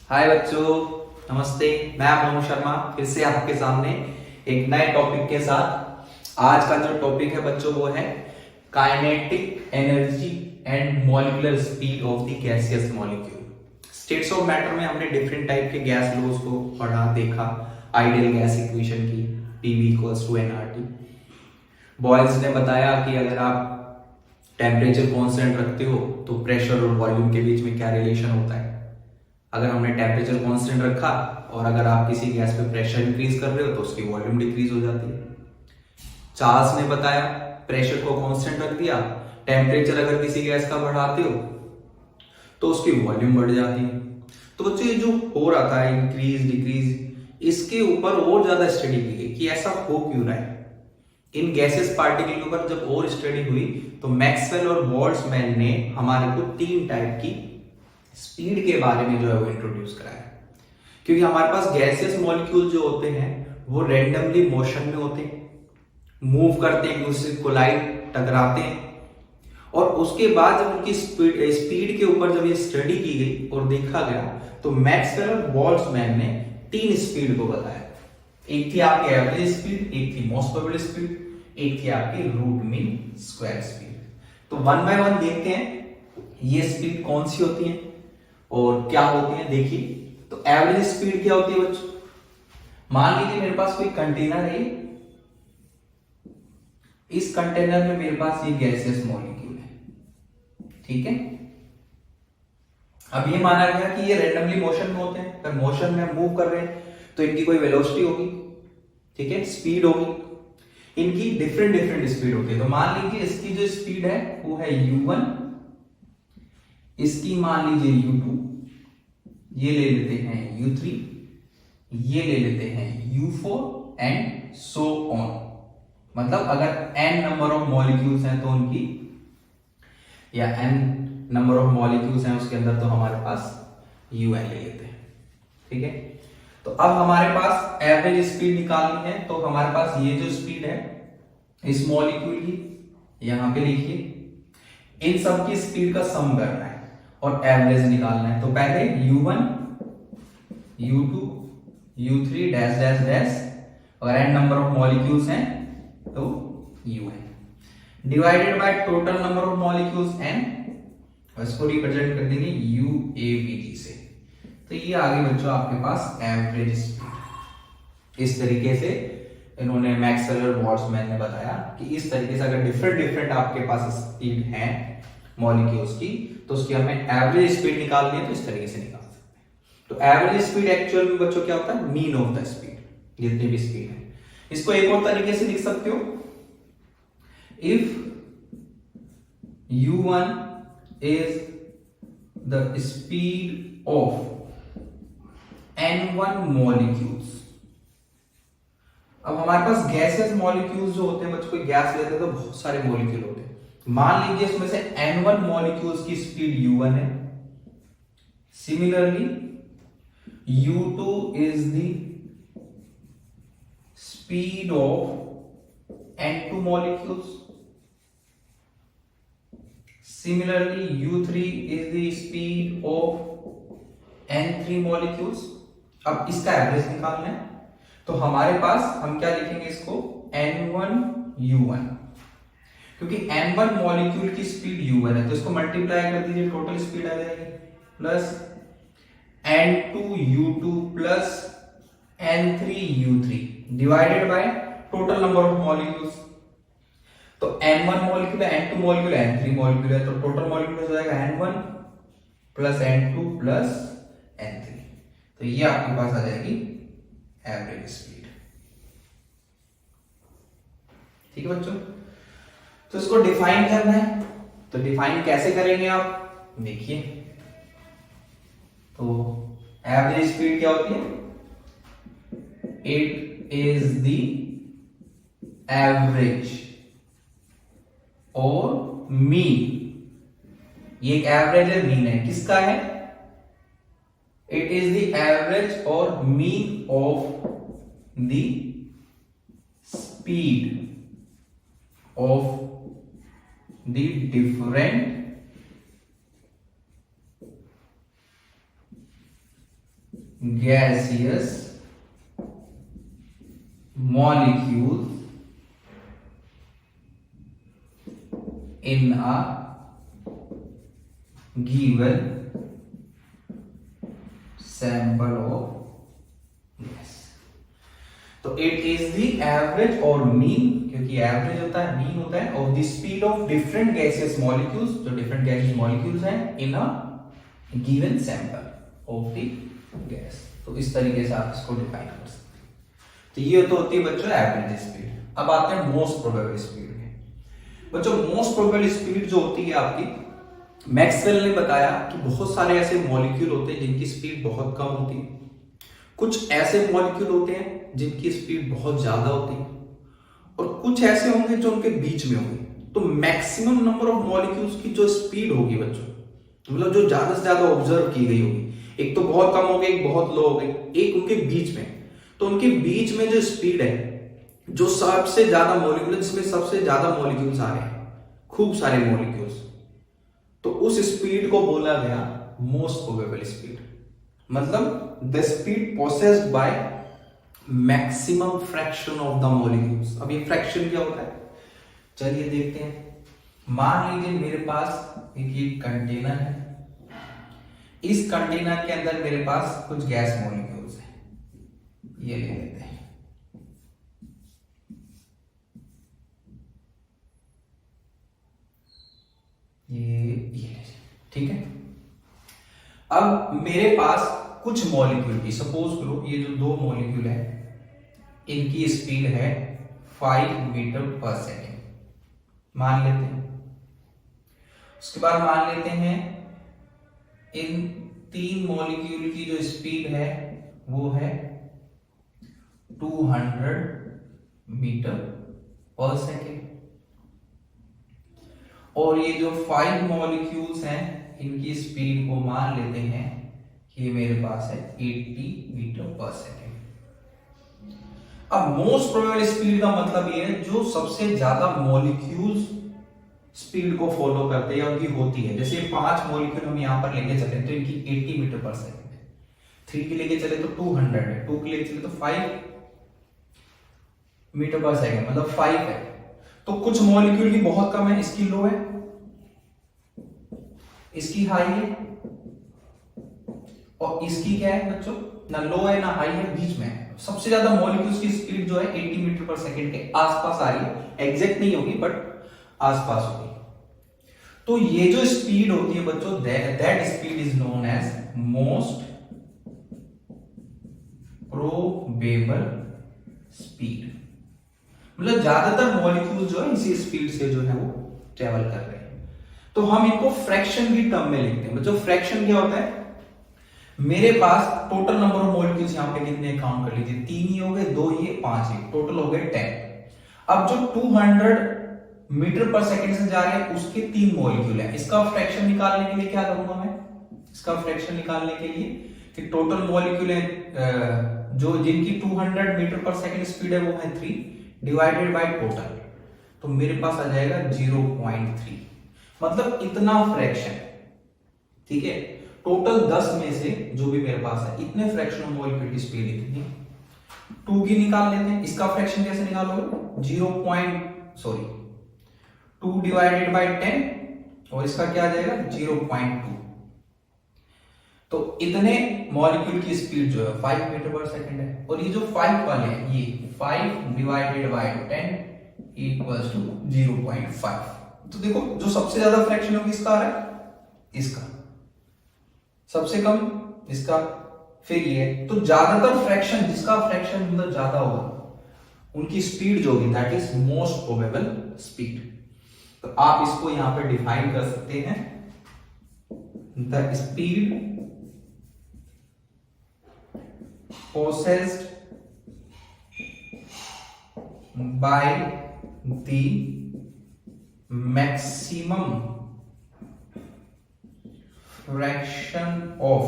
हाय बच्चों, नमस्ते। मैं मोनू शर्मा फिर से आपके सामने एक नए टॉपिक के साथ। आज का जो टॉपिक है बच्चों वो है kinetic energy and molecular speed of the gaseous molecule. States of matter में हमने डिफरेंट टाइप के गैस लॉज को पढ़ा, देखा। आइडियल गैस इक्वेशन की, PV equals to NRT. Boyle's ने बताया कि अगर आप टेम्परेचर कांस्टेंट रखते हो तो प्रेशर और वॉल्यूम के बीच में क्या रिलेशन होता है। अगर हमने टेम्परेचर कांस्टेंट रखा और अगर आप किसी गैस पे प्रेशर इंक्रीज कर रहे हो तो उसकी वॉल्यूम डिक्रीज हो जाती है। चार्ल्स ने बताया प्रेशर को कांस्टेंट रख दिया, टेम्परेचर अगर किसी गैस का बढ़ाते हो तो उसकी वॉल्यूम बढ़ जाती है। तो बच्चों ये जो हो रहा था इंक्रीज डिक्रीज, इसके ऊपर और ज्यादा स्टडी की गई कि ऐसा हो क्यों रहा है। इन गैसेस पार्टिकल के ऊपर जब और स्टडी हुई तो मैक्सवेल और बोल्ट्जमैन ने हमारे को तीन टाइप की स्पीड के बारे में जो है वो इंट्रोड्यूस कराया। क्योंकि हमारे पास गैसियस मॉलिक्यूल जो होते हैं वो रैंडमली मोशन में होते हैं, मूव करते हैं, एक दूसरे को कोलाइड टकराते हैं। और उसके बाद जब उनकी स्पीड के ऊपर जब ये स्टडी की गई और देखा गया तो मैक्सवेल और बोल्ट्जमैन ने तीन स्पीड को बताया। एक थी आपकी एवरेज स्पीड, एक थी मोस्ट प्रोबेबल स्पीड, एक थी आपकी रूट मीन स्क्वायर स्पीड। तो वन बाय वन देखते हैं ये स्पीड कौन सी होती है और क्या होती है। देखिए तो एवरेज स्पीड क्या होती है बच्चों। मान लीजिए मेरे पास कोई कंटेनर है, इस कंटेनर में मेरे पास ये गैसियस मॉलिक्यूल है, ठीक है। अब ये माना गया कि ये रैंडमली मोशन में होते हैं, अगर मोशन में मूव कर रहे हैं तो इनकी कोई वेलोसिटी होगी, ठीक है, स्पीड होगी। इनकी डिफरेंट डिफरेंट स्पीड होती है। तो मान लीजिए इसकी जो स्पीड है वो है u1, इसकी मान लीजिए u2, ये ले लेते हैं u3, ये ले लेते हैं u4 एंड सो ऑन। मतलब अगर n नंबर ऑफ मॉलिक्यूल्स हैं तो उनकी, या n नंबर ऑफ मॉलिक्यूल्स हैं उसके अंदर तो हमारे पास un ले लेते हैं, ठीक है। तो अब हमारे पास एवरेज स्पीड निकालनी है तो हमारे पास ये जो स्पीड है इस मॉलिक्यूल की, यहां पे लिखिए, इन सब की स्पीड का सम करना है और एवरेज निकालना है। तो पहले u1 u2 u3 dash dash dash, अगर n नंबर ऑफ मॉलिक्यूल्स हैं तो un divided by total number of molecules n, इसको रिप्रेजेंट कर देंगे UAVT से। तो ये आगे बच्चों आपके पास एवरेज स्पीड। इस तरीके से इन्होंने मैक्सवेल और बोल्ट्जमैन ने बताया कि इस तरीके से अगर डिफरेंट डिफरेंट आपके पास स्पीड है मॉलिक्यूल्स की तो उसकी हमें एवरेज स्पीड निकालनी है, तो इस तरीके से निकाल सकते हैं। तो एवरेज स्पीड एक्चुअल में बच्चों क्या होता है, मीन ऑफ द स्पीड, जितनी भी स्पीड है। इसको एक और तरीके से लिख सकते हो, if u1 is the speed of n1 molecules। अब हमारे पास गैसेस मॉलिक्यूल्स जो होते हैं बच्चों, कोई गैस लेते हैं तो बहुत सारे मॉलिक्यूल होते हैं। मान लीजिए इसमें से n1 मॉलिक्यूल्स की स्पीड u1 है, similarly u2 is the speed of n2 molecules, similarly u3 is the speed of n3 molecules। अब इसका एवरेज निकालना है तो हमारे पास हम क्या लिखेंगे इसको, n1 u1, क्योंकि n1 मॉलिक्यूल की स्पीड u1 है तो इसको मल्टीप्लाई कर दीजिए, टोटल स्पीड आ जाएगी, plus n2 u2 plus n3 u3 divided by total number of molecules. तो n1 मॉलिक्यूल है, n2 मॉलिक्यूल है, n3 मॉलिक्यूल है, तो टोटल मॉलिक्यूल हो जाएगा n1 plus n2 plus n3। तो ये आपके पास आ जाएगी एवरेज स्पीड, ठीक है बच्चों। तो इसको डिफाइन करना है, तो डिफाइन कैसे करेंगे आप देखिए। तो एवरेज स्पीड क्या होती है, इट इज द एवरेज और मीन। ये एक एवरेज है, मीन है, किसका है, इट इज द एवरेज और mean of the speed of the different gaseous molecules in a given sample of gas। तो इट इज द एवरेज और मीन, क्योंकि एवरेज होता है, मीन होता है, of the speed of different gaseous molecules, जो different gaseous molecules हैं in a given sample of the gas. तो इस तरीके से आप इसको डिफाइन कर सकते हैं। तो ये तो होती है बच्चों एवरेज स्पीड। अब आते हैं मोस्ट प्रोबेबल स्पीड में। बच्चों मोस्ट प्रोबेबल स्पीड जो होती है आपकी, मैक्सवेल ने बताया कि बहुत सारे ऐसे मॉलिक्यूल होते हैं जिनकी स्पीड बहुत कम होती है, कुछ ऐसे मॉलिक्यूल होते हैं जिनकी स्पीड बहुत ज्यादा होती है, और कुछ ऐसे होंगे जो उनके बीच में होंगे। तो मैक्सिमम नंबर ऑफ मॉलिक्यूल्स की जो स्पीड होगी बच्चों, मतलब जो ज्यादा से ज्यादा ऑब्जर्व की गई होगी, एक तो बहुत कम हो गई, एक बहुत लो हो गई, एक उनके बीच में। तो उनके बीच में जो स्पीड है, जो सबसे ज्यादा मॉलिक्यूल है, जिसमें सबसे ज्यादा मॉलिक्यूल्स आ रहे हैं, खूब सारे मॉलिक्यूल्स, तो उस स्पीड को बोला गया मोस्ट प्रोबेबल स्पीड। मतलब the speed possessed by maximum fraction of the molecules. अब ये फ्रैक्शन क्या होता है, चलिए देखते हैं। मान लीजिए मेरे पास एक कंटेनर है, इस कंटेनर के अंदर मेरे पास कुछ गैस मॉलिक्यूल्स हैं, ये ले लेते हैं। ये ठीक है। अब मेरे पास कुछ मॉलिक्यूल की, सपोज करो ये जो दो मॉलिक्यूल है इनकी स्पीड है 5 मीटर पर सेकेंड मान लेते हैं। उसके बाद मान लेते हैं इन तीन मॉलिक्यूल की जो स्पीड है वो है 200 मीटर पर सेकेंड, और ये जो 5 मॉलिक्यूल्स हैं इनकी स्पीड को मान लेते हैं कि मेरे पास है 80 मीटर पर सेकेंड। अब मोस्ट प्रोबेबल स्पीड का मतलब ये है जो सबसे ज्यादा मॉलिक्यूल्स स्पीड को फॉलो करते हैं या उनकी होती है। जैसे 5 मॉलिक्यूल हम यहां पर लेके चले तो इनकी 80 मीटर पर सेकेंड है, 3 के लेके चले तो 200 है, 2 के लेके चले तो 5 मीटर पर सेकेंड, मतलब 5 है। तो कुछ मॉलिक्यूल की बहुत कम है, इसकी लो है, इसकी हाई है, और इसकी क्या है बच्चों, ना लो है ना हाई है, बीच में है। सबसे ज्यादा मॉलिक्यूल्स की स्पीड जो है 80 मीटर पर सेकेंड के आसपास आ रही है, एग्जैक्ट नहीं होगी बट आसपास होगी। तो ये जो स्पीड होती है बच्चों, that speed is known as most probable speed. मतलब ज्यादातर मॉलिक्यूल जो है इसी स्पीड से जो है वो ट्रेवल कर रहे हैं। तो हम इनको फ्रैक्शन की टर्म में लिखते हैं। बच्चों फ्रैक्शन क्या होता है, मेरे पास टोटल नंबर ऑफ मॉलिक्यूल्स यहां पे कितने काउंट कर लीजिए, 3 ही हो गए, 2 ये 5 ही, टोटल हो गए 10। अब जो 200 मीटर पर सेकेंड से जा रहे हैं उसके 3 मॉलिक्यूल है, इसका फ्रैक्शन निकालने के लिए क्या करूंगा मैं, इसका फ्रैक्शन निकालने के लिए कि टोटल मॉलिक्यूल है जो जिनकी 200 मीटर पर सेकेंड स्पीड है वो है 3 डिवाइडेड बाय टोटल, तो मेरे पास आ जाएगा 0.3। मतलब इतना फ्रैक्शन, ठीक है। टोटल 10 में से जो भी मेरे पास है इतने फ्रैक्शन ऑफ मॉलिक्यूल की स्पीड इतनी, 2 की निकाल लेते हैं। इसका फ्रैक्शन कैसे निकालोगे, 2 डिवाइडेड बाय 10, और इसका क्या आ जाएगा 0.2। तो इतने मॉलिक्यूल की स्पीड जो है 5 मीटर पर सेकंड है, और ये जो 5 वाले हैं ये 5 डिवाइडेड बाय 10 इक्वल्स टू 0.5। तो देखो जो सबसे ज्यादा फ्रैक्शन होगी इसका आ रहा है, इसका सबसे कम इसका, फिर ये। तो ज्यादातर फ्रैक्शन, जिसका फ्रैक्शन मतलब ज्यादा होगा उनकी स्पीड जो होगी that is most probable speed. तो आप इसको यहां पे डिफाइन कर सकते हैं, the speed possessed by the maximum fraction of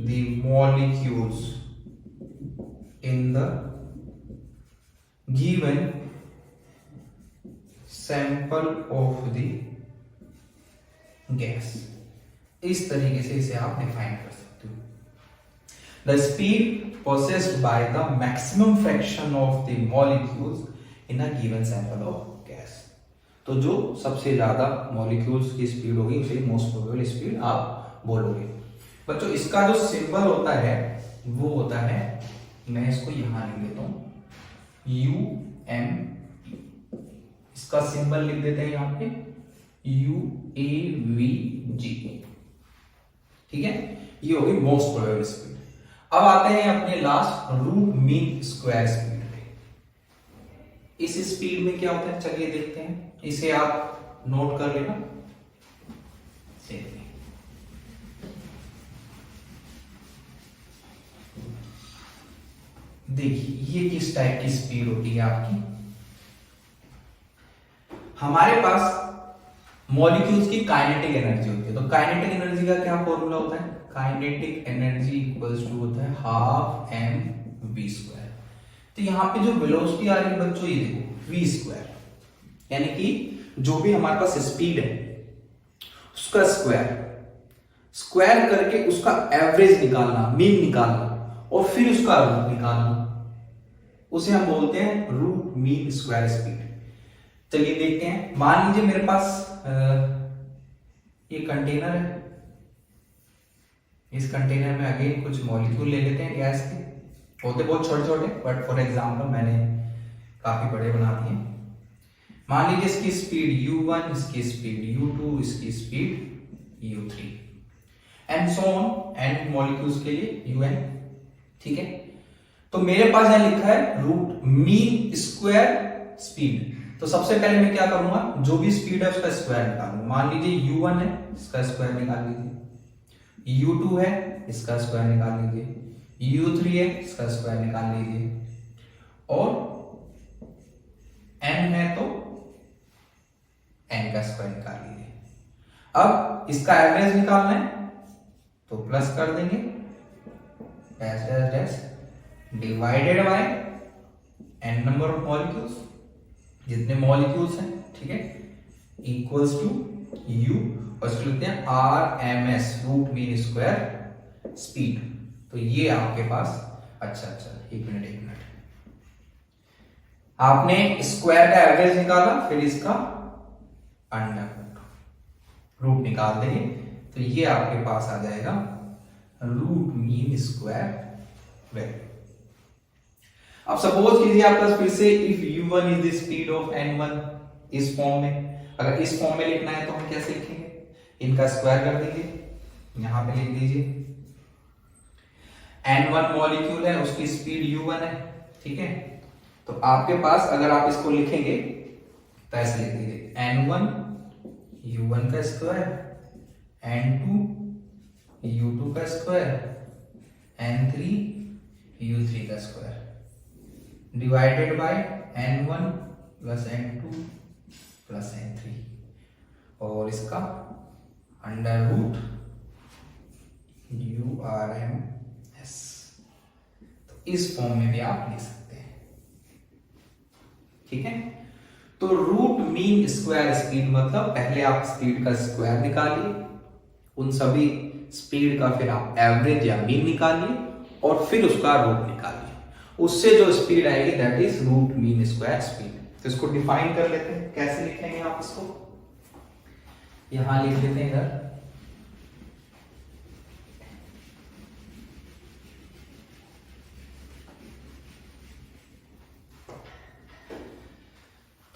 the molecules in the given sample of the gas। इस तरीके से इसे आप डिफाइन कर सकते हो। The speed possessed by the maximum fraction of the molecules in a given sample of gas। तो जो सबसे ज्यादा मॉलिक्यूल्स की स्पीड होगी उसे मोस्ट प्रोबेबल स्पीड आप बोलोगे। बच्चों इसका जो सिंबल होता है वो होता है, मैं इसको यहां लिख देता हूं, UM। इसका सिंबल लिख देते हैं यहां पे UAVG। ठीक है, ये होगी मोस्ट प्रोबेबल स्पीड। अब आते हैं अपने last root mean square speed पे। इस स्पीड में क्या होता है चलिए देखते हैं, इसे आप नोट कर लेना। देखिए ये किस टाइप की स्पीड होती है आपकी। हमारे पास मॉलिक्यूल्स की काइनेटिक एनर्जी होती है, तो काइनेटिक एनर्जी का क्या फॉर्मूला होता है, काइनेटिक एनर्जी इक्वल्स टू होता है हाफ एम वी स्क्वायर। तो यहाँ पे जो वेलोसिटी आ रही है बच्चों ये देखो वी स्क्वायर, यानी कि जो भी हमारे पास स्पीड है उसका स्क्वायर करके उसका एवरेज निकालना, मीन निकालना और फिर उसका रूट निकालना, उसे हम बोलते हैं रूट मीन स्क्वायर स्पीड। चलिए देखते हैं, मान लीजिए मेरे पास ये कंटेनर है, इस कंटेनर में अगेन कुछ मॉलिक्यूल ले लेते हैं गैस के, होते बहुत छोटे छोटे बट फॉर एग्जांपल मैंने काफी बड़े बना दिए। मान लीजिए इसकी स्पीड u1, इसकी स्पीड u2, इसकी speed u3 and so on, and molecules के लिए un। ठीक है, तो मेरे पास यहां लिखा है रूट मीन स्क्वायर स्पीड। तो सबसे पहले मैं क्या करूंगा, जो भी स्पीड है उसका स्क्वायर निकालूंगा। मान लीजिए u1 है, इसका स्क्वायर निकाल लीजिए, u2 है, इसका स्क्वायर निकाल लीजिए, u3 है, इसका स्क्वायर निकाल लीजिए, और n है तो n का स्क्वायर निकाल लीजिए। अब इसका एवरेज निकालना है तो प्लस कर देंगे, dash dash dash divided by n number of molecules, जितने मॉलिक्यूल्स हैं, ठीक है, इक्वल्स टू u, और इसको लिखते हैं RMS root mean square speed. तो ये आपके पास, अच्छा एक मिनट, आपने स्क्वायर का एवरेज निकाला, फिर इसका अंडर रूट निकाल देंगे, तो ये आपके पास आ जाएगा रूट मीन स्क्वायर वैल्यू। अब सपोज कीजिए आपका फिर से if u1 is the speed of n1, इस फॉर्म में, अगर इस फॉर्म में लिखना है तो हम कैसे लिखेंगे, इनका स्क्वायर कर दीजिए, यहां पे लिख दीजिए n1 मॉलिक्यूल है, उसकी स्पीड u1 है। ठीक है, तो आपके पास अगर आप इसको लिखेंगे तो ऐसे लिख दीजिए n1 u1 का स्क्वायर, n2 u2 का स्क्वायर, n3 u3 का square divided by n1 plus n2 plus n3, और इसका अंडर रूट URMS। तो इस फॉर्म में भी आप लिख सकते हैं। ठीक है, तो रूट मीन स्क्वायर स्पीड मतलब पहले आप स्पीड का स्क्वायर निकालिए, उन सभी स्पीड का फिर आप एवरेज या मीन निकालिए और फिर उसका रूट निकालिए, उससे जो स्पीड आएगी that is root mean square speed. तो इसको डिफाइन कर लेते हैं, कैसे लिखेंगे आप इसको, यहां लिख लेते हैं इधर,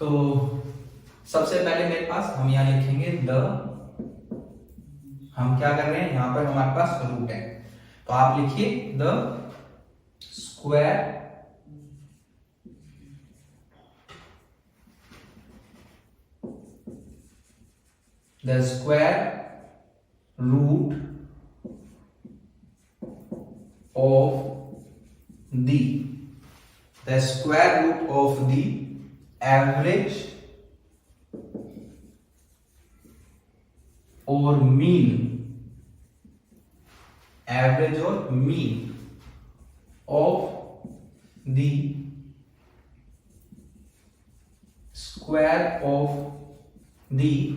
तो सबसे पहले मेरे पास हम यहां लिखेंगे हम क्या कर रहे हैं, यहां पर हमारे पास रूट है, तो आप लिखिए the square root of the square root of the average or mean, average or mean of the square of the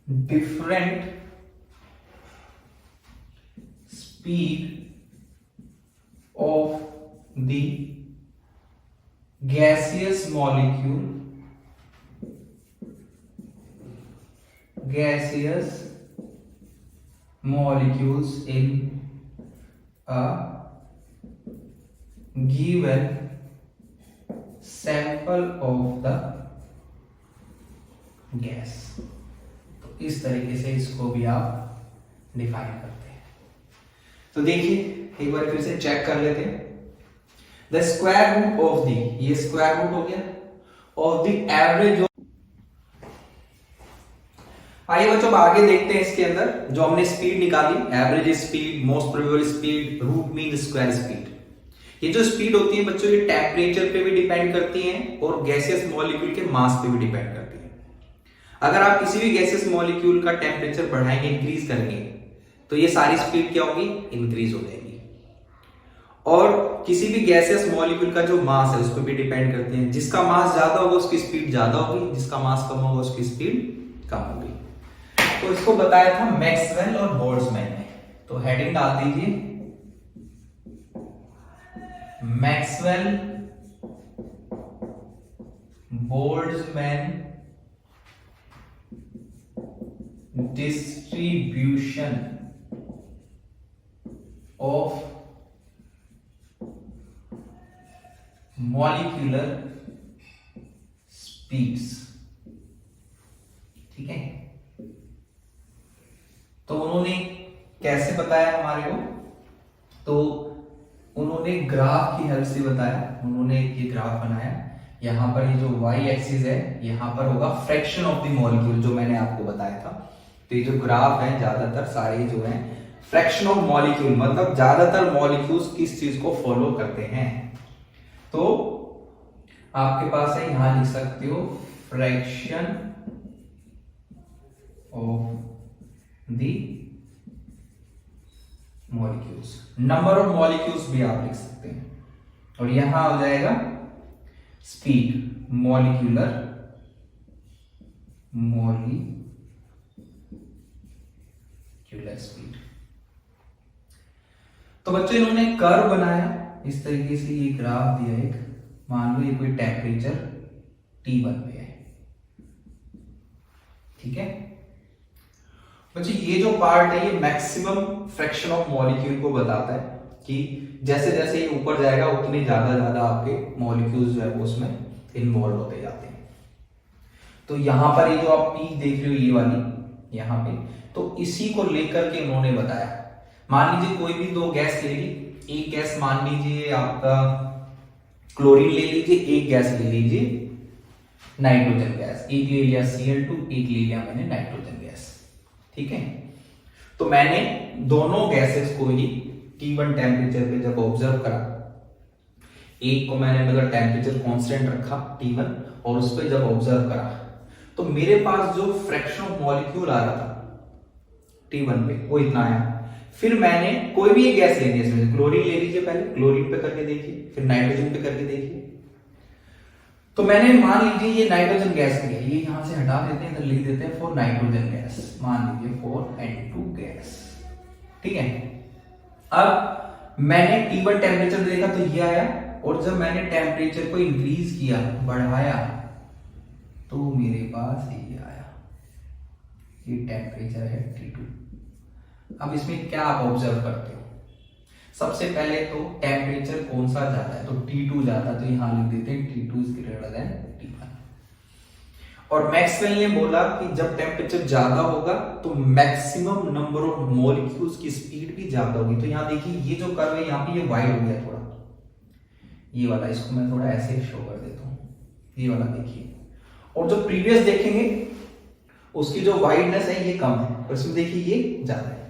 different speed of the gaseous molecules in a given sample of the gas. तो इस तरीके से इसको भी आप define करते हैं। तो देखिए एक बार फिर से चेक कर लेते हैं। The square root of the, ये स्क्वायर रूट हो गया, ऑफ द एवरेज। आइए बच्चों अब आगे देखते हैं इसके अंदर जो हमने स्पीड निकाली, average speed, most probable speed, root mean square speed. ये जो स्पीड होती है बच्चों ये टेम्परेचर पे भी डिपेंड करती हैं और गैसियस मॉलिक्यूल के मास पे भी डिपेंड करती हैं। अगर आप किसी भी गैसियस मॉलिक्यूल का टेम्परेचर बढ़ाएंगे, इंक्रीज करेंगे, तो ये सारी स्पीड क्या होगी, इंक्रीज हो जाएगी। और किसी भी गैसियस मॉलिक्यूल का जो मास है उस पर भी डिपेंड करते हैं। जिसका मास ज्यादा होगा उसकी स्पीड ज्यादा होगी, जिसका मास कम होगा उसकी स्पीड कम होगी। तो इसको बताया था मैक्सवेल और बोल्ट्जमैन ने। तो हेडिंग डाल दीजिए Maxwell Boltzmann distribution of molecular speeds. ठीक है, तो उन्होंने कैसे बताया हमारे को, तो उन्होंने ग्राफ की हेल्प से बताया। उन्होंने ये ग्राफ बनाया, यहां पर ये जो वाई एक्सिस है यहां पर होगा फ्रैक्शन ऑफ द मॉलिक्यूल, जो मैंने आपको बताया था। तो ये जो ग्राफ है ज्यादातर सारे जो है फ्रैक्शन ऑफ मॉलिक्यूल, मतलब ज्यादातर मॉलिक्यूल्स किस चीज को फॉलो करते हैं। तो आपके पास है, यहां लिख सकते हो fraction of the molecules, number of molecules भी आप लिख सकते हैं। और यहां आ जाएगा स्पीड, मॉलिक्यूलर स्पीड। तो बच्चों इन्होंने कर्व बनाया इस तरीके से, ये ग्राफ दिया एक, मान लो ये कोई टेम्परेचर T1 पे है। ठीक है बच्चे, ये जो पार्ट है ये मैक्सिमम फ्रैक्शन ऑफ मॉलिक्यूल को बताता है कि जैसे जैसे ये ऊपर जाएगा उतने ज्यादा आपके मॉलिक्यूल्स जो है वो उसमें इन्वॉल्व होते जाते हैं। तो यहां पर ये जो आप पीक देख रहे हो ये वाली यहां पे, तो इसी को लेकर के उन्होंने बताया। मान लीजिए कोई भी दो गैस ले ली, एक गैस मान लीजिए आपका क्लोरीन ले लीजिए, एक गैस ले लीजिए नाइट्रोजन गैस, एक ले लिया Cl2, एक ले लिया मैंने नाइट्रोजन गैस। ठीक है, तो मैंने दोनों गैसेस को ही T1 टेम्परेचर पे जब ऑब्जर्व करा, एक को मैंने मतलब टेम्परेचर कांस्टेंट रखा T1 और उस पर जब ऑब्जर्व करा, तो मेरे पास जो फ्रैक्शन ऑफ मॉलिक्यूल आ रहा था T1 पे वो इतना आया। फिर मैंने कोई भी एक गैस ले ली, इसमें क्लोरीन ले लीजिए, पहले क्लोरीन पे करके देखिए, फिर नाइट्रोजन पे करके देखिए। तो मैंने मान लीजिए ये नाइट्रोजन गैस लिया, ये यहां से हटा देते हैं, इधर लिख देते हैं फॉर नाइट्रोजन गैस, मान लीजिए फॉर N2 गैस। ठीक है, अब मैंने T1 टेम्परेचर देखा तो ये आया, और जब मैंने टेम्परेचर को इंक्रीज किया, बढ़ाया, तो मेरे पास ये आया, ये टेम्परेचर है T2। अब इसमें क्या आप ऑब्जर्व करते हो, सबसे पहले तो टेम्परेचर कौन सा ज्यादा है, तो T2 ज्यादा, तो यहां लिख देते हैं T2 is greater than T1। और मैक्सवेल ने बोला कि जब टेम्परेचर ज्यादा होगा तो मैक्सिमम नंबर ऑफ मॉलिक्यूल्स की स्पीड भी ज्यादा होगी। तो यहां देखिए ये जो कर्व है यहाँ पे ये वाइड हो गया थोड़ा, ये वाला, इसको मैं थोड़ा ऐसे शो कर देता हूं, ये वाला देखिए। और जो प्रीवियस देखेंगे उसकी जो वाइडनेस है ये कम है, और इसमें देखिए ये ज्यादा है।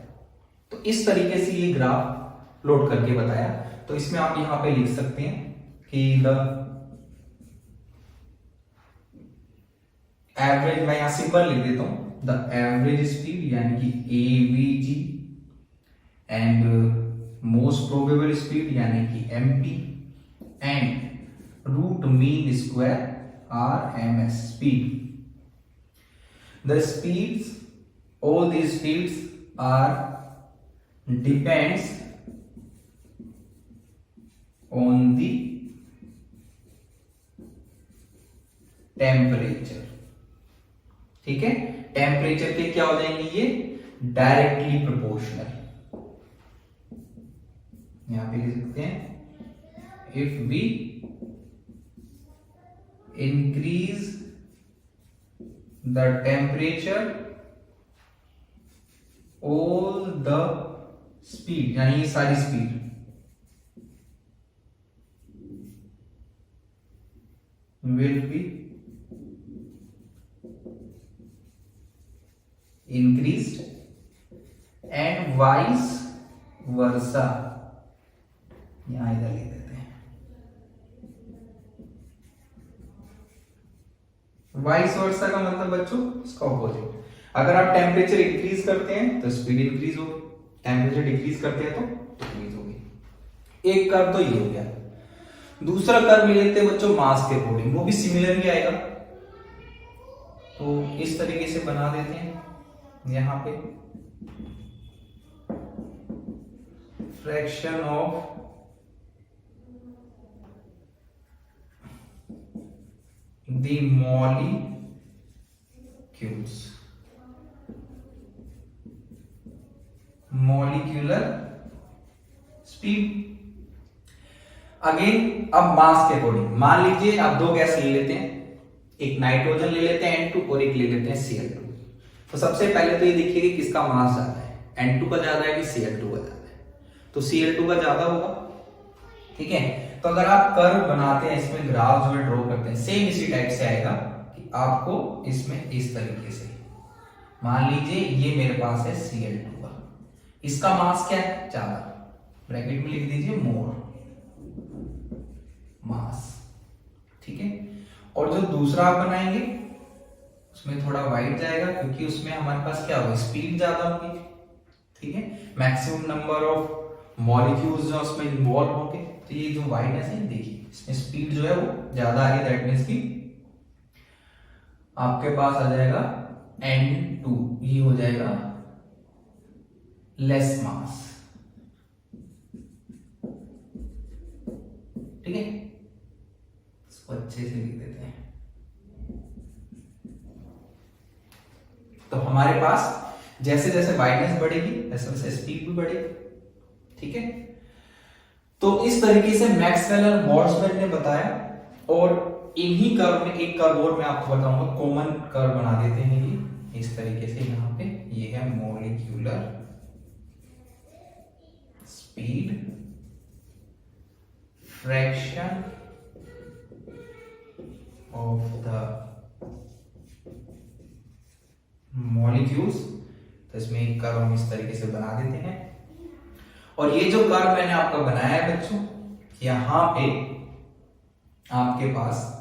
तो इस तरीके से ये ग्राफ प्लॉट करके बताया। तो इसमें आप यहां पे लिख सकते हैं कि द एवरेज, मैं यहां सिंपल लिख देता हूं, द एवरेज स्पीड यानी कि AVG and most probable speed यानी कि MP and root mean square RMS speed. The speeds all these fields are depends on the temperature. ठीक है, टेम्परेचर के क्या हो जाएंगे ये डायरेक्टली प्रोपोर्शनल। यहां पे लिख सकते हैं if we increase the temperature all the speed, यानी ये सारी speed will be increased and vice versa। यहां इधर लिख देते हैं वाइस वर्सा का मतलब बच्चों इसका ऑपोजिट। अगर आप टेम्परेचर इंक्रीज करते हैं तो स्पीड इंक्रीज होगी, टेम्परेचर डिक्रीज करते हैं तो डिक्रीज होगी। एक कर्व तो ये हो गया। दूसरा कर्व ले लेते हैं बच्चों मास के अकॉर्डिंग, वो भी सिमिलर ही आएगा। तो इस तरीके से बना देते हैं यहां पे fraction of the molecular speed. Again अब मास के अकॉर्डिंग मान लीजिए आप दो गैस ले लेते हैं, एक नाइट्रोजन ले लेते हैं N2 और एक ले लेते हैं Cl2। तो सबसे पहले तो ये देखिए कि किसका मास ज्यादा है, N2 का ज्यादा है कि Cl2 का ज्यादा है। तो Cl2 का ज्यादा होगा। ठीक है, तो अगर आप कर्व बनाते हैं इसमें ग्राफ जो है ड्रॉ करते हैं, सेम इसी टाइप से आएगा कि आपको इसमें इस तरीके से मान लीजिए ये मेरे पास है Cl2 का, इसका मास क्या है ज्यादा, ब्रैकेट में लिख दीजिए मोर मास। ठीक है, और जो दूसरा आप बनाएंगे उसमें थोड़ा वाइट जाएगा क्योंकि उसमें हमारे पास क्या होगा स्पीड ज्यादा होगी। ठीक है, मैक्सिमम नंबर ऑफ मॉलिक्यूल्स जो उसमें इन्वॉल्व होंगे। तो ये जो वाइटनेस है देखिए इसमें स्पीड जो है वो ज्यादा आ रही है, दैट मींस की आपके पास आ जाएगा N2, ये हो जाएगा लेस मास। ठीक है, इसको अच्छे से लिख देते हैं। तो हमारे पास जैसे जैसे वाइडनेस बढ़ेगी वैसे वैसे स्पीड भी बढ़ेगी। ठीक है, तो इस तरीके से मैक्सवेल और बोल्ट्जमैन ने बताया। और इन्हीं कर्व में एक कर्व और मैं आपको बताऊंगा, कॉमन कर्व बना देते हैं ये इस तरीके से। यहां पे ये है molecular speed fraction of the molecules. तो इसमें एक कर्व हम इस तरीके से बना देते हैं। और ये जो कर्व मैंने आपका बनाया है बच्चों, यहां पे आपके पास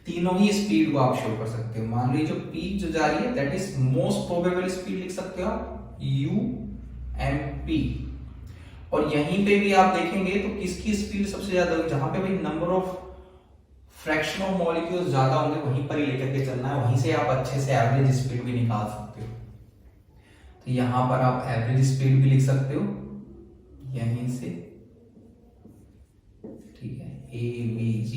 तीनों ही स्पीड को आप शो कर सकते हो। मान लीजिए जो पीक जो जा रही है that is most probable speed लिख सकते हो आप UMP। और यहीं पे भी आप देखेंगे तो किसकी स्पीड सबसे ज्यादा होगी, जहां पे भाई number of fraction of molecules ज्यादा होंगे वहीं पर ही लेकर के चलना है, वहीं से आप अच्छे से एवरेज स्पीड भी निकाल सकते हो। तो यहां पर आप एवरेज स्पीड भी लिख सकते हो यहीं से। ठीक है, AVG,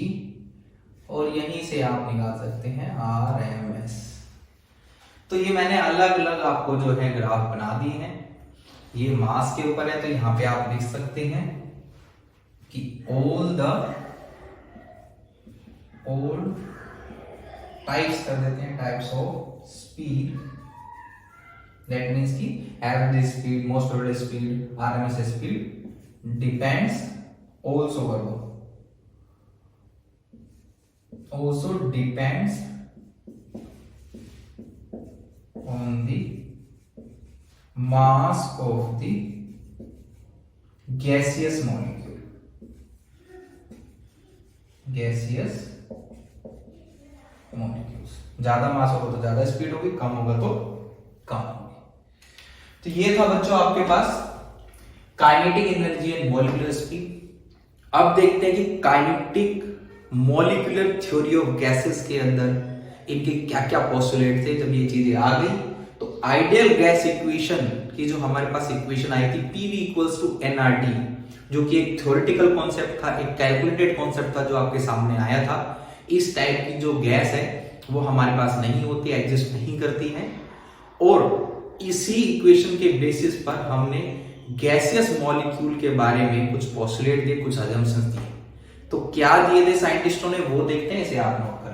और यहीं से आप निकाल सकते हैं RMS। तो ये मैंने अलग अलग आपको जो है ग्राफ बना दिए हैं। ये मास के ऊपर है तो यहां पे आप लिख सकते हैं कि ऑल टाइप्स कर देते हैं, types of speed, that means की average speed, most probable speed, RMS speed depends also depends on the mass of the gaseous molecule। gaseous molecules ज्यादा मास होगा तो ज्यादा स्पीड होगी, कम होगा तो कम होगी। तो ये था बच्चों आपके पास kinetic energy and molecular speed. अब देखते हैं कि kinetic molecular theory of gases के अंदर इनके क्या क्या पोस्टुलेट थे। जब ये चीजें आ गई तो आइडियल गैस इक्वेशन की जो हमारे पास इक्वेशन आई थी पीवी इक्वल्स टू एनआरटी, जो कि एक थ्योरेटिकल कॉन्सेप्ट था, एक कैलकुलेटेड कॉन्सेप्ट था जो आपके सामने आया था। इस टाइप की जो गैस है वो हमारे पास नहीं होती, एग्जिस्ट नहीं करती है। और इसी इक्वेशन के बेसिस पर हमने गैसियस मॉलिक्यूल के बारे में कुछ पोस्टुलेट दिए, कुछ अजम्पशंस दिए। तो क्या दिए थे साइंटिस्टों ने वो देखते हैं इसे आप लोग।